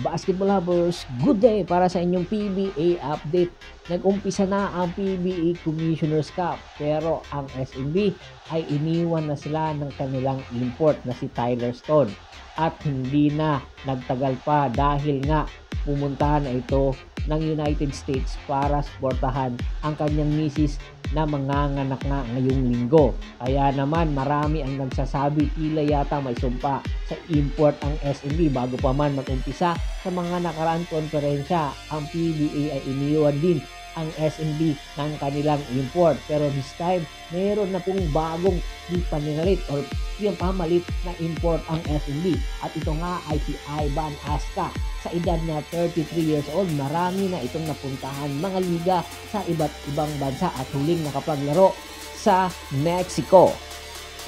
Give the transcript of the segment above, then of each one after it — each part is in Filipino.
Basketball lovers, good day para sa inyong PBA update. Nag-umpisa na ang PBA Commissioner's Cup pero ang SMB ay iniwan na sila ng kanilang import na si Tyler Stone at hindi na nagtagal pa dahil nga pumunta na ito ng United States para suportahan ang kanyang misis na manganganak na ngayong linggo. Kaya naman marami ang nagsasabi tila yata may sumpa sa import ang SMB bago pa man mag-umpisa sa mga nakaraang konferensya. Ang PBA ay iniwan din ang SMB ng kanilang import, pero this time meron na pong bagong paninalit or yung pamalit na import ang SMB at ito nga ay si Ivan Aska. Sa edad na 33 years old, marami na itong napuntahan mga liga sa iba't ibang bansa at huling nakapaglaro sa Mexico.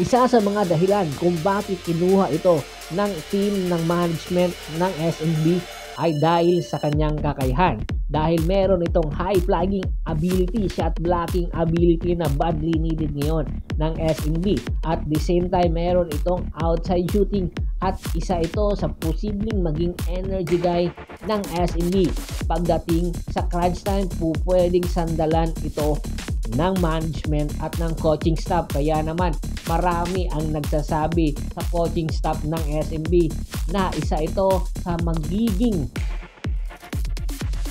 Isa sa mga dahilan kung bakit kinuha ito ng team ng management ng SMB ay dahil sa kanyang kakayahan. Dahil meron itong high flagging ability, shot blocking ability na badly needed ngayon ng SMB. At the same time, meron itong outside shooting at isa ito sa posibleng maging energy guy ng SMB. Pagdating sa crunch time, pwedeng sandalan ito ng management at ng coaching staff. Kaya naman marami ang nagsasabi sa coaching staff ng SMB na isa ito sa magiging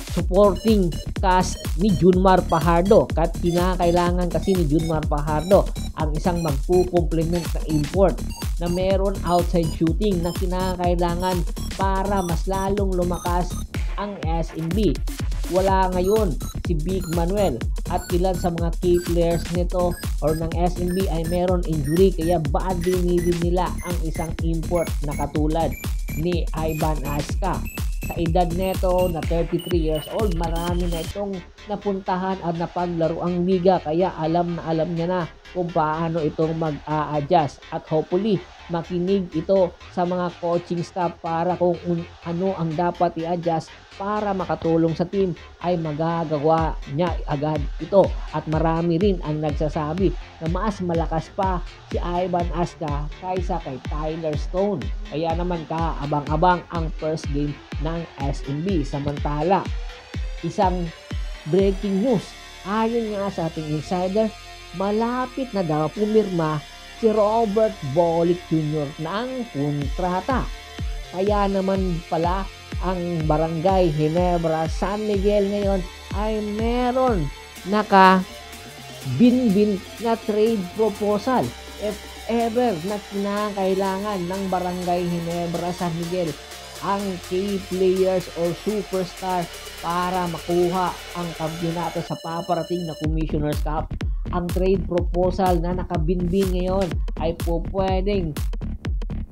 supporting cast ni Junmar Fajardo. At kinakailangan kasi ni Junmar Fajardo ang isang magkukomplement na import na meron outside shooting na kinakailangan para mas lalong lumakas ang SMB. Wala ngayon si Big Manuel at ilan sa mga key players nito or ng SMB ay meron injury, kaya badly needed nila ang isang import na katulad ni Ivan Aska. Sa edad nito na 33 years old, marami na itong napuntahan at napaglaro ang liga, kaya alam niya na kung paano itong mag-a-adjust at hopefully makinig ito sa mga coaching staff para kung ano ang dapat i-adjust para makatulong sa team ay magagawa niya agad ito. At marami rin ang nagsasabi na mas malakas pa si Ivan Aska kaysa kay Tyler Stone. Kaya naman kaabang-abang ang first game ng SMB. Samantala, isang breaking news. Ayon nga sa ating insider, malapit na daw pumirma si Robert Bolick Jr. ng kontrata. Kaya naman pala ang Barangay Ginebra San Miguel ngayon ay meron naka-binbin na trade proposal. If ever na kinakailangan ng Barangay Ginebra San Miguel ang key players or superstar para makuha ang kampiyonato sa paparating na Commissioner's Cup, ang trade proposal na nakabinbin ngayon ay pwedeng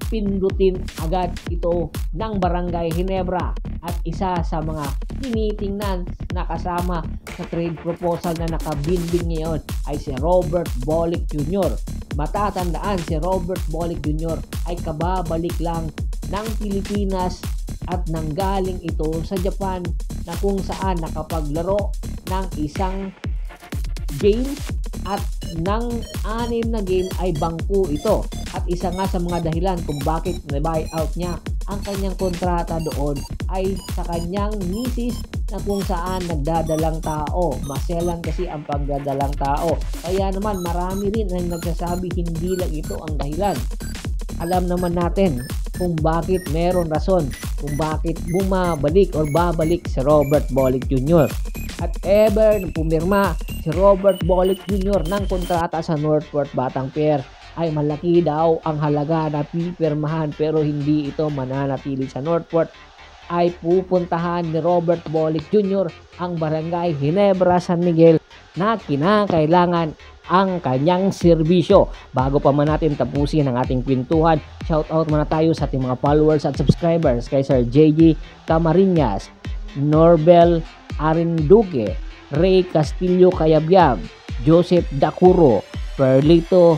pindutin agad ito ng Barangay Ginebra. At isa sa mga tinitingnan na kasama sa trade proposal na nakabinbin ngayon ay si Robert Bolick Jr. Matatandaan, si Robert Bolick Jr. ay kababalik lang ng Pilipinas at nanggaling ito sa Japan na kung saan nakapaglaro ng isang game at ng 6 na game ay bangko ito. At isa nga sa mga dahilan kung bakit na-buyout niya ang kanyang kontrata doon ay sa kanyang misis na kung saan nagdadalang tao. Maselan kasi ang pagdadalang tao. Kaya naman marami rin ang nagsasabi hindi lang ito ang dahilan. Alam naman natin kung bakit, meron rason kung bakit bumabalik or babalik si Robert Bolick Jr. At ever pumirma si Robert Bolick Jr. ng kontrata sa Northport Batang Pier ay malaki daw ang halaga na pipirmahan, pero hindi ito mananatili sa Northport. Ay pupuntahan ni Robert Bolick Jr. ang Barangay Ginebra San Miguel na kinakailangan ang kanyang serbisyo. Bago pa man natin tapusin ang ating kwentuhan, shoutout muna tayo sa ating mga followers at subscribers kay Sir JG Camariñas, Norbel Arinduque, Ray Castillo Cayabyab, Joseph Dacuro, Perlito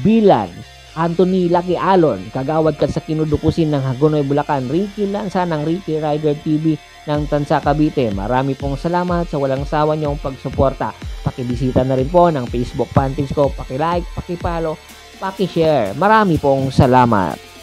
Bilan, Anthony Lucky Alon, Kagawad ka sa kinudukusin ng Hagonoy Bulacan, Ricky Lanza ng Ricky Rider TV ng Tansa Cavite. Marami pong salamat sa walang sawa niyong pagsuporta. Pakibisita na rin po ng Facebook fan page ko, paki-like, paki-follow, paki-share. Marami pong salamat.